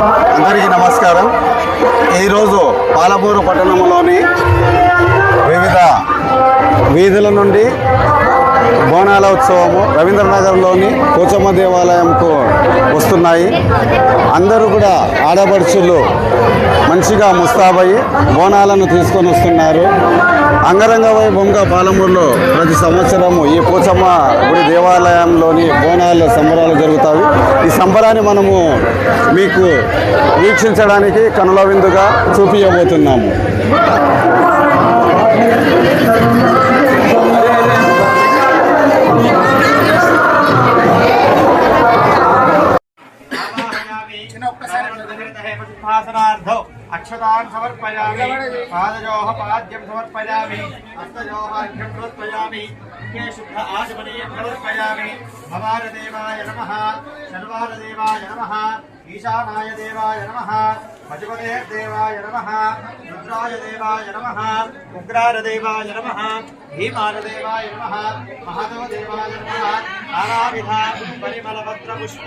అందరికీ నమస్కారం. ఈరోజు పాలమూరు పట్టణంలోని వివిధ వీధుల నుండి బోనాల ఉత్సవము రవీంద్రనగర్లోని పోచమ్మ దేవాలయంకు వస్తున్నాయి. అందరూ కూడా ఆడపడుచులు మంచిగా ముస్తాబయ్యి బోనాలను తీసుకొని వస్తున్నారు. అంగరంగ వైభవంగా పాలమూరులో ప్రతి సంవత్సరము ఈ పోచమ్మ గుడి దేవాలయంలోని బోనాల సంబరాలు జరుగుతాయి. ఈ సంబరాన్ని మనము మీకు వీక్షించడానికి కనుల విందుగా చూపించబోతున్నాము. अक्षतान् समर्पयामि पादयोः पाद्यं समर्पयामि हस्तयोः अर्घ्यं समर्पयामि मुखे शुद्ध आचमनीयं समर्पयामि भवार देवाय नमः शर्वार देवाय नमः ईशानाय देवाय नमः पशुपते देवाय नमः रुद्राय देवाय नमः उग्रार देवाय नमः भीमार देवाय नमः महादेव देवाय नमः नानाविधा परिमलपत्र पुष्प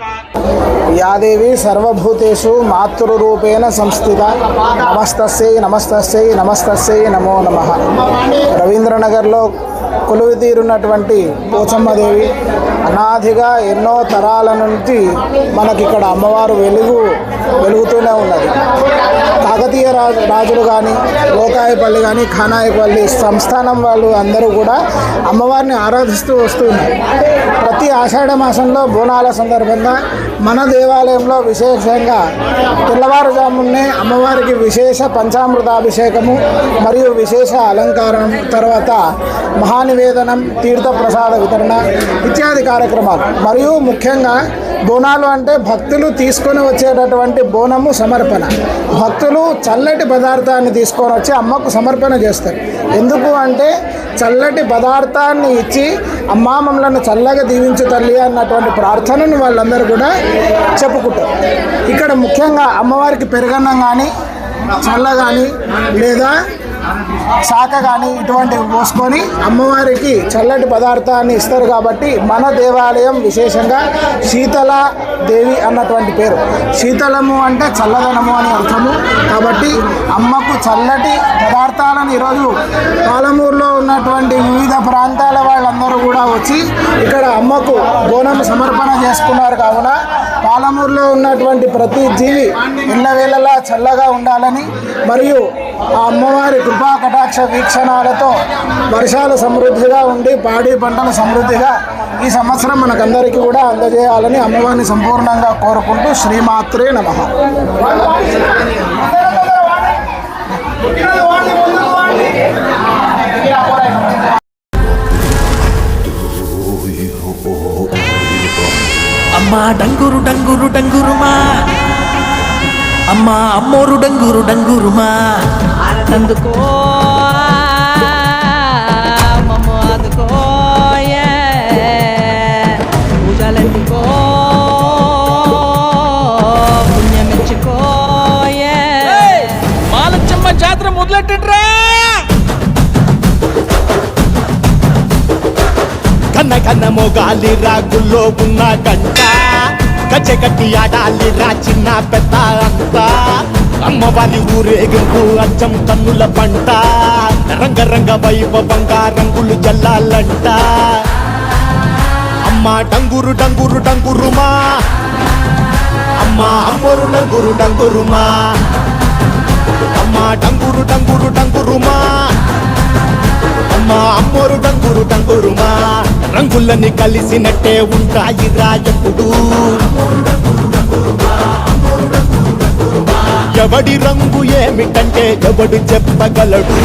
या देवी सर्वभूतेषु मातृरूपेण संस्थिता नमस्तस्यै नमस्तस्यै नमस्तस्यै नमो नमः. రవీంద్రనగర్లో కొలువు తీరున్నటువంటి పోచమ్మదేవి అనాదిగా ఎన్నో తరాల నుండి మనకి ఇక్కడ అమ్మవారు వెలుగుతూనే ఉన్నది. కాకతీయ రాజులు కానీ లోకాయపల్లి కానీ ఖానాయపల్లి సంస్థానం వాళ్ళు అందరూ కూడా అమ్మవారిని ఆరాధిస్తూ వస్తున్నారు. ప్రతి ఆషాఢ మాసంలో బోనాల సందర్భంగా మన దేవాలయంలో విశేషంగా తెల్లవారుజామునే అమ్మవారికి విశేష పంచామృతాభిషేకము మరియు విశేష అలంకారం, తర్వాత మహానివేదనం, తీర్థప్రసాద వితరణ ఇత్యాది కార్యక్రమాలు. మరియు ముఖ్యంగా బోనాలు అంటే భక్తులు తీసుకొని వచ్చేటటువంటి బోనము సమర్పణ. భక్తులు చల్లటి పదార్థాన్ని తీసుకొని వచ్చి అమ్మకు సమర్పణ చేస్తారు. ఎందుకు అంటే చల్లటి పదార్థాన్ని ఇచ్చి అమ్మా మమ్మలను చల్లగా దీవించు తల్లి అన్నటువంటి ప్రార్థనను వాళ్ళందరూ కూడా చెప్పుకుంటారు. ఇక్కడ ముఖ్యంగా అమ్మవారికి పెరుగన్నం కానీ చల్ల కానీ లేదా శాఖ కానీ ఇటువంటివి పోసుకొని అమ్మవారికి చల్లటి పదార్థాన్ని ఇస్తారు. కాబట్టి మన దేవాలయం విశేషంగా శీతల దేవి అన్నటువంటి పేరు. శీతలము అంటే చల్లదనము అని అర్థము. కాబట్టి అమ్మకు చల్లటి పదార్థాలను ఈరోజు పాలమూరులో ఉన్నటువంటి వివిధ ప్రాంతాల వాళ్ళందరూ కూడా వచ్చి ఇక్కడ అమ్మకు బోనం సమర్పణ చేసుకున్నారు. కావున పాలమూరులో ఉన్నటువంటి ప్రతి జీవి ఎల్లవేళలా చల్లగా ఉండాలని మరియు ఆ అమ్మవారి కృపా కటాక్ష వీక్షణాలతో వర్షాలు సమృద్ధిగా ఉండి పాడి పంటలు సమృద్ధిగా ఈ సంవత్సరం మనకందరికీ కూడా అందజేయాలని అమ్మవారిని సంపూర్ణంగా కోరుకుంటూ శ్రీమాత్రే నమః. అమ్మా డంగురు డంగురు డంగురుమా, అమ్మా అమ్మోరు డంగురు డంగురుమా, అందుకో మమ్మ అందుకో పూజలందుకో పుణ్యమిచ్చుకో మాలచ్చమ్మ జాతర మొదలెట్టండ్రా. కన్న కన్న మోగాలి రాగుల్లో ఉన్న గంట గచ్చగట్టి ఆడాలి రా చిన్న పెద్ద అంతా. అమ్మవారి ఊరేగింపు అచ్చం కన్నుల పంట, రంగరంగ వైభవంగా రంగులు జల్లాలంట. అమ్మ డంగురు డంగురు డంగురుమా, అమ్మ అమ్మోరు డంగురు డంగురుమా, అమ్మ డంగురు డంగురు డంగురుమా, అమ్మ అమ్మోరు డంగురు డంగురుమా. రంగులని కలిసినట్టే ఉంటాయి రా ఎప్పుడు. ఎవడి రంగు ఏమిటంటే ఎవడు చెప్పగలడు.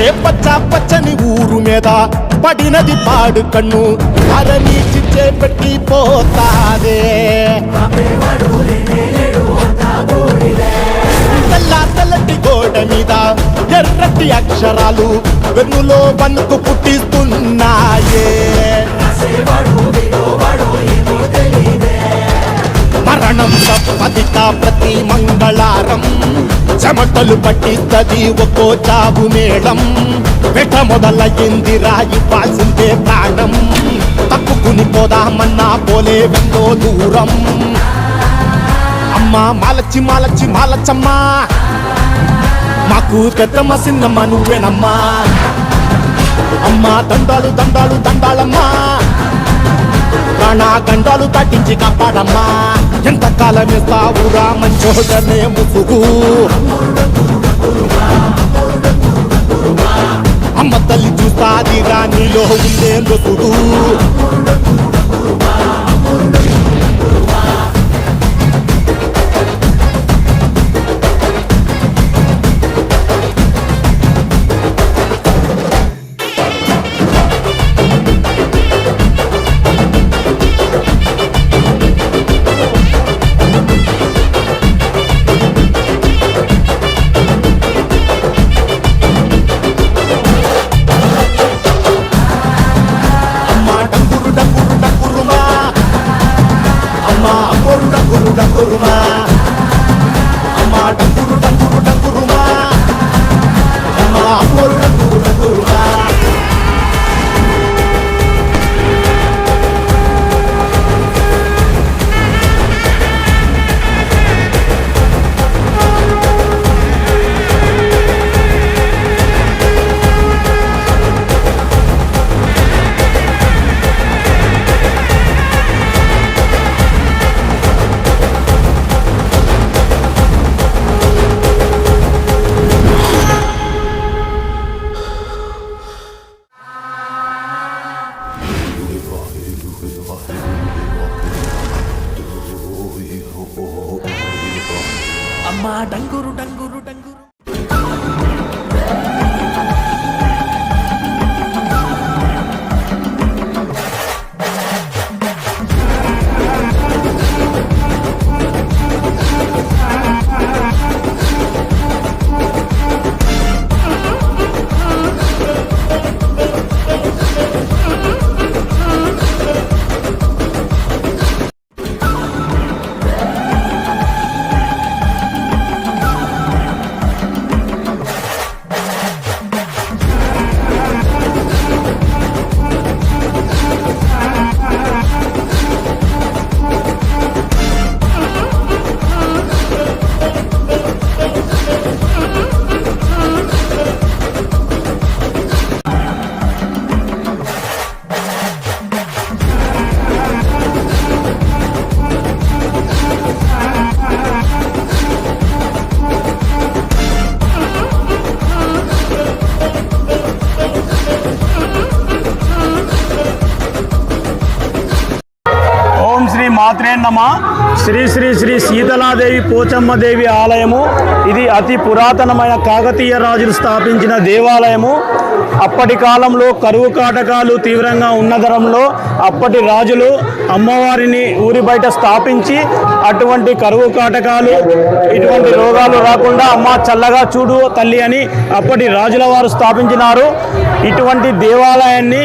ఏ పచ్చ పచ్చని ఊరు మీద పడినది పాడు కన్ను అరనీచి చేపెట్టి పోతాదే తెల్లటి గోడ మీద ఎర్రటి అక్షరాలు వెన్నులో వణుకు పుట్టిస్తున్నాయే మరణం తప్పదిక ప్రతి మంగళారం చెమటలు పట్టిస్తది ఒక్కో చావు మేళం వెట మొదలయ్యింది రాయిపాల్సిందే ప్రాణం తప్పుకుని పోదామన్నా పోలే వెందో దూరం అమ్మా మాలచ్చి మాలచ్చి మాలచ్చమ్మా మాకు పెద్దమ్మ సిన్నమ్మ నువ్వేనమ్మా అమ్మా దండాలు దండాలు దండాలమ్మా ప్రాణ గండాలు తట్టించి కాపాడమ్మా ఎంతకాలం ఇస్తావురా మంచోడనే ముసుగు అమ్మ తల్లి చూస్తాది రాణిలో ఉండే లొసుగు అమ్మా డంగురు డంగురు డంగురు మాత్రే నమః. శ్రీ శ్రీ శ్రీ శీతలాదేవి పోచమ్మదేవి ఆలయము. ఇది అతి పురాతనమైన కాకతీయ రాజులు స్థాపించిన దేవాలయము. అప్పటి కాలంలో కరువు కాటకాలు తీవ్రంగా ఉన్న తరంలో అప్పటి రాజులు అమ్మవారిని ఊరి బయట స్థాపించి అటువంటి కరువు కాటకాలు ఇటువంటి రోగాలు రాకుండా అమ్మ చల్లగా చూడు తల్లి అని అప్పటి రాజుల వారు స్థాపించినారు. ఇటువంటి దేవాలయాన్ని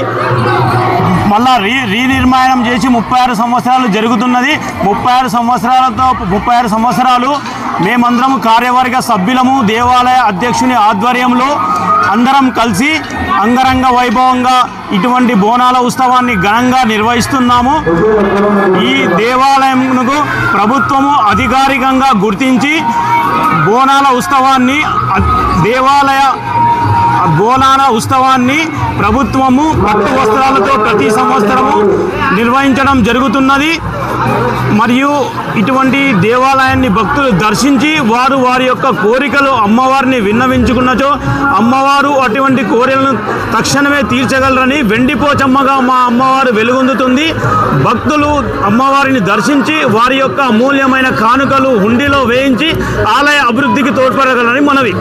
మళ్ళా రీనిర్మాణం చేసి 36 సంవత్సరాలు జరుగుతున్నది. 36 సంవత్సరాలు మేమందరం కార్యవర్గ సభ్యులము దేవాలయ అధ్యక్షుని ఆధ్వర్యంలో అందరం కలిసి అంగరంగ వైభవంగా ఇటువంటి బోనాల ఉత్సవాన్ని ఘనంగా నిర్వహిస్తున్నాము. ఈ దేవాలయంకు ప్రభుత్వము అధికారికంగా గుర్తించి బోనాల ఉత్సవాన్ని ప్రభుత్వము పట్టు వస్త్రాలతో ప్రతి సంవత్సరము నిర్వహించడం జరుగుతున్నది. మరియు ఇటువంటి దేవాలయాన్ని భక్తులు దర్శించి వారి యొక్క కోరికలు అమ్మవారిని విన్నవించుకున్నచో అమ్మవారు అటువంటి కోరికలను తక్షణమే తీర్చగలరని వెండిపోచమ్మగా మా అమ్మవారు వెలుగొందుతుంది. భక్తులు అమ్మవారిని దర్శించి వారి యొక్క అమూల్యమైన కానుకలు హుండీలో వేయించి ఆలయ అభివృద్ధికి తోడ్పడగలరని మనవి.